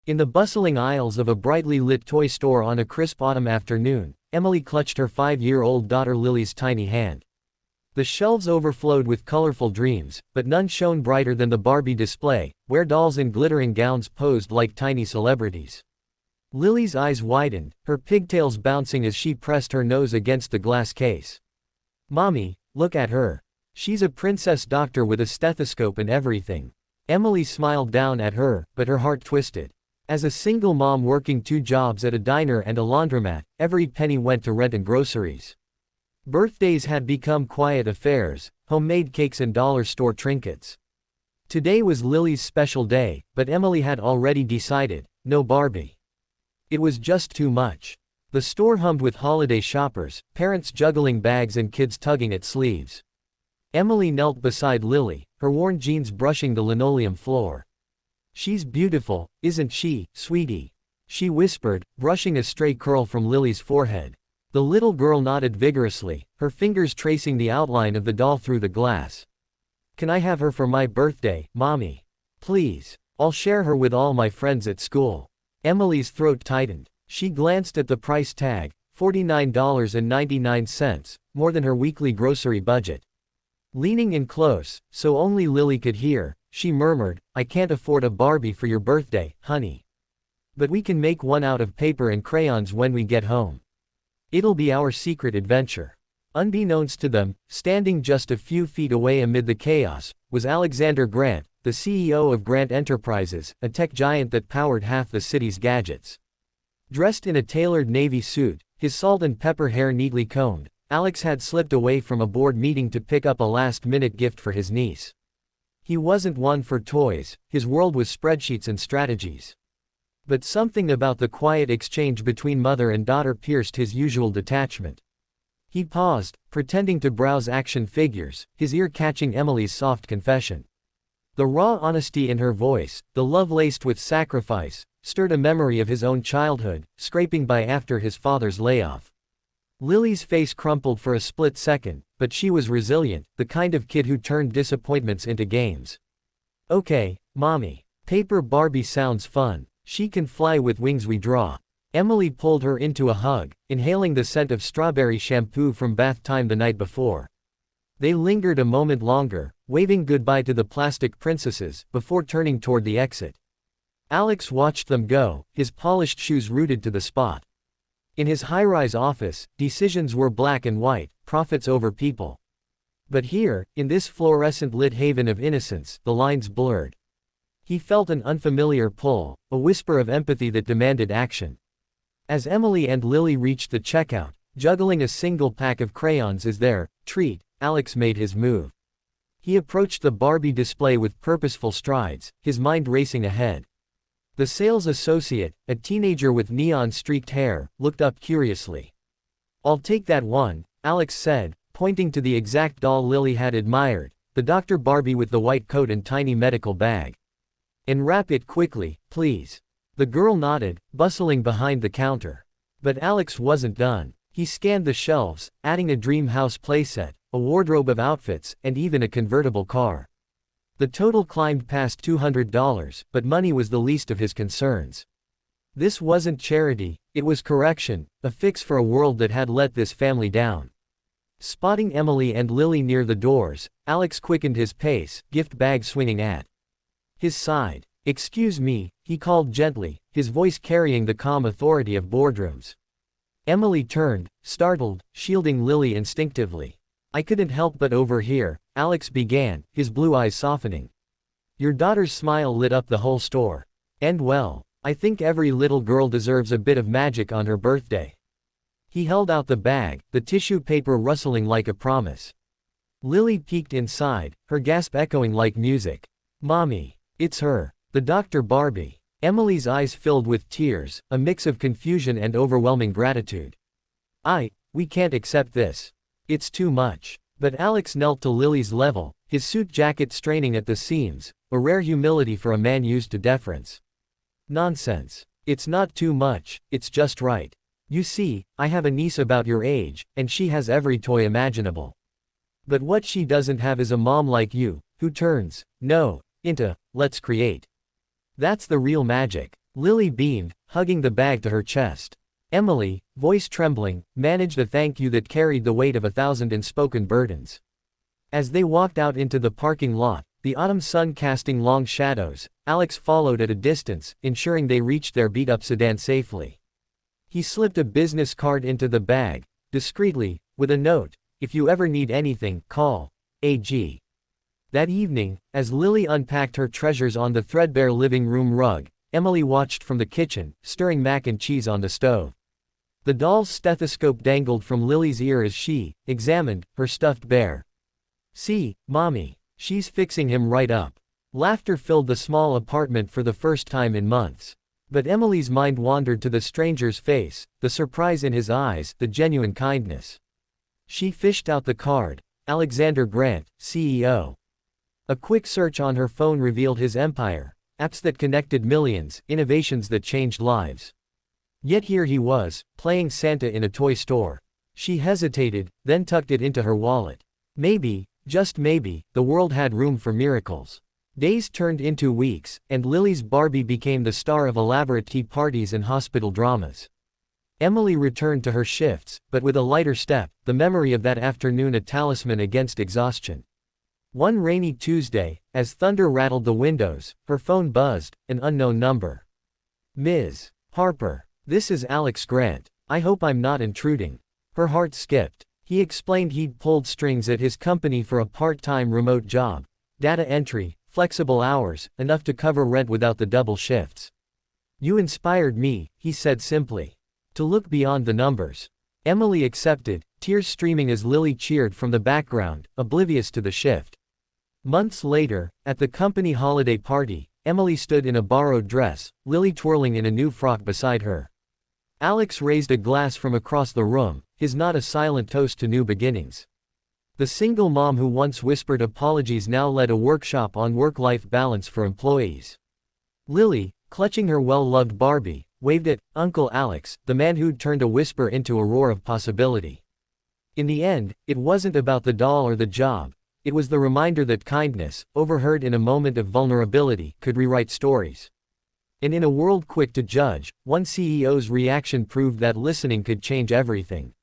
In the bustling aisles of a brightly lit toy store on a crisp autumn afternoon, Emily clutched her 5-year-old daughter Lily's tiny hand. The shelves overflowed with colorful dreams, but none shone brighter than the Barbie display, where dolls in glittering gowns posed like tiny celebrities. Lily's eyes widened, her pigtails bouncing as she pressed her nose against the glass case. "Mommy, look at her. She's a princess doctor with a stethoscope and everything." Emily smiled down at her, but her heart twisted. As a single mom working 2 jobs at a diner and a laundromat, every penny went to rent and groceries. Birthdays had become quiet affairs, homemade cakes and dollar store trinkets. Today was Lily's special day, but Emily had already decided, no Barbie. It was just too much. The store hummed with holiday shoppers, parents juggling bags and kids tugging at sleeves. Emily knelt beside Lily, her worn jeans brushing the linoleum floor. "She's beautiful, isn't she, sweetie?" she whispered, brushing a stray curl from Lily's forehead. The little girl nodded vigorously, her fingers tracing the outline of the doll through the glass. "Can I have her for my birthday, Mommy? Please. I'll share her with all my friends at school." Emily's throat tightened. She glanced at the price tag, $49.99, more than her weekly grocery budget. Leaning in close, so only Lily could hear, she murmured, "I can't afford a Barbie for your birthday, honey. But we can make one out of paper and crayons when we get home. It'll be our secret adventure." Unbeknownst to them, standing just a few feet away amid the chaos, was Alexander Grant, the CEO of Grant Enterprises, a tech giant that powered half the city's gadgets. Dressed in a tailored navy suit, his salt and pepper hair neatly combed, Alex had slipped away from a board meeting to pick up a last-minute gift for his niece. He wasn't one for toys, his world was spreadsheets and strategies. But something about the quiet exchange between mother and daughter pierced his usual detachment. He paused, pretending to browse action figures, his ear catching Emily's soft confession. The raw honesty in her voice, the love laced with sacrifice, stirred a memory of his own childhood, scraping by after his father's layoff. Lily's face crumpled for a split second, but she was resilient, the kind of kid who turned disappointments into games. "Okay, Mommy. Paper Barbie sounds fun. She can fly with wings we draw." Emily pulled her into a hug, inhaling the scent of strawberry shampoo from bath time the night before. They lingered a moment longer, waving goodbye to the plastic princesses, before turning toward the exit. Alex watched them go, his polished shoes rooted to the spot. In his high-rise office, decisions were black and white, profits over people. But here, in this fluorescent-lit haven of innocence, the lines blurred. He felt an unfamiliar pull, a whisper of empathy that demanded action. As Emily and Lily reached the checkout, juggling a single pack of crayons as their treat, Alex made his move. He approached the Barbie display with purposeful strides, his mind racing ahead. The sales associate, a teenager with neon-streaked hair, looked up curiously. "I'll take that one," Alex said, pointing to the exact doll Lily had admired, the Dr. Barbie with the white coat and tiny medical bag. "Unwrap it quickly, please." The girl nodded, bustling behind the counter. But Alex wasn't done. He scanned the shelves, adding a dream house playset, a wardrobe of outfits, and even a convertible car. The total climbed past $200, but money was the least of his concerns. This wasn't charity, it was correction, a fix for a world that had let this family down. Spotting Emily and Lily near the doors, Alex quickened his pace, gift bag swinging at his side. "Excuse me," he called gently, his voice carrying the calm authority of boardrooms. Emily turned, startled, shielding Lily instinctively. "I couldn't help but overhear," Alex began, his blue eyes softening. Your daughter's smile lit up the whole store. "And well, I think every little girl deserves a bit of magic on her birthday." He held out the bag, the tissue paper rustling like a promise. Lily peeked inside, her gasp echoing like music. "Mommy, it's her. The Dr. Barbie." Emily's eyes filled with tears, a mix of confusion and overwhelming gratitude. We can't accept this. It's too much." But Alex knelt to Lily's level, his suit jacket straining at the seams, a rare humility for a man used to deference. "Nonsense. It's not too much, it's just right. You see, I have a niece about your age, and she has every toy imaginable. But what she doesn't have is a mom like you, who turns, no, into, let's create. That's the real magic." Lily beamed, hugging the bag to her chest. Emily, voice trembling, managed a thank you that carried the weight of 1,000 unspoken burdens. As they walked out into the parking lot, the autumn sun casting long shadows, Alex followed at a distance, ensuring they reached their beat-up sedan safely. He slipped a business card into the bag, discreetly, with a note, "If you ever need anything, call AG." That evening, as Lily unpacked her treasures on the threadbare living room rug, Emily watched from the kitchen, stirring mac and cheese on the stove. The doll's stethoscope dangled from Lily's ear as she examined her stuffed bear. "See, Mommy, she's fixing him right up." Laughter filled the small apartment for the first time in months. But Emily's mind wandered to the stranger's face, the surprise in his eyes, the genuine kindness. She fished out the card. Alexander Grant, CEO. A quick search on her phone revealed his empire, apps that connected millions, innovations that changed lives. Yet here he was, playing Santa in a toy store. She hesitated, then tucked it into her wallet. Maybe, just maybe, the world had room for miracles. Days turned into weeks, and Lily's Barbie became the star of elaborate tea parties and hospital dramas. Emily returned to her shifts, but with a lighter step, the memory of that afternoon a talisman against exhaustion. One rainy Tuesday, as thunder rattled the windows, her phone buzzed, an unknown number. "Ms. Harper, this is Alex Grant. I hope I'm not intruding." Her heart skipped. He explained he'd pulled strings at his company for a part-time remote job. Data entry, flexible hours, enough to cover rent without the double shifts. "You inspired me," he said simply. "To look beyond the numbers." Emily accepted, tears streaming as Lily cheered from the background, oblivious to the shift. Months later, at the company holiday party, Emily stood in a borrowed dress, Lily twirling in a new frock beside her. Alex raised a glass from across the room, his nod a silent toast to new beginnings. The single mom who once whispered apologies now led a workshop on work-life balance for employees. Lily, clutching her well-loved Barbie, waved at Uncle Alex, the man who'd turned a whisper into a roar of possibility. In the end, it wasn't about the doll or the job. It was the reminder that kindness, overheard in a moment of vulnerability, could rewrite stories. And in a world quick to judge, one CEO's reaction proved that listening could change everything.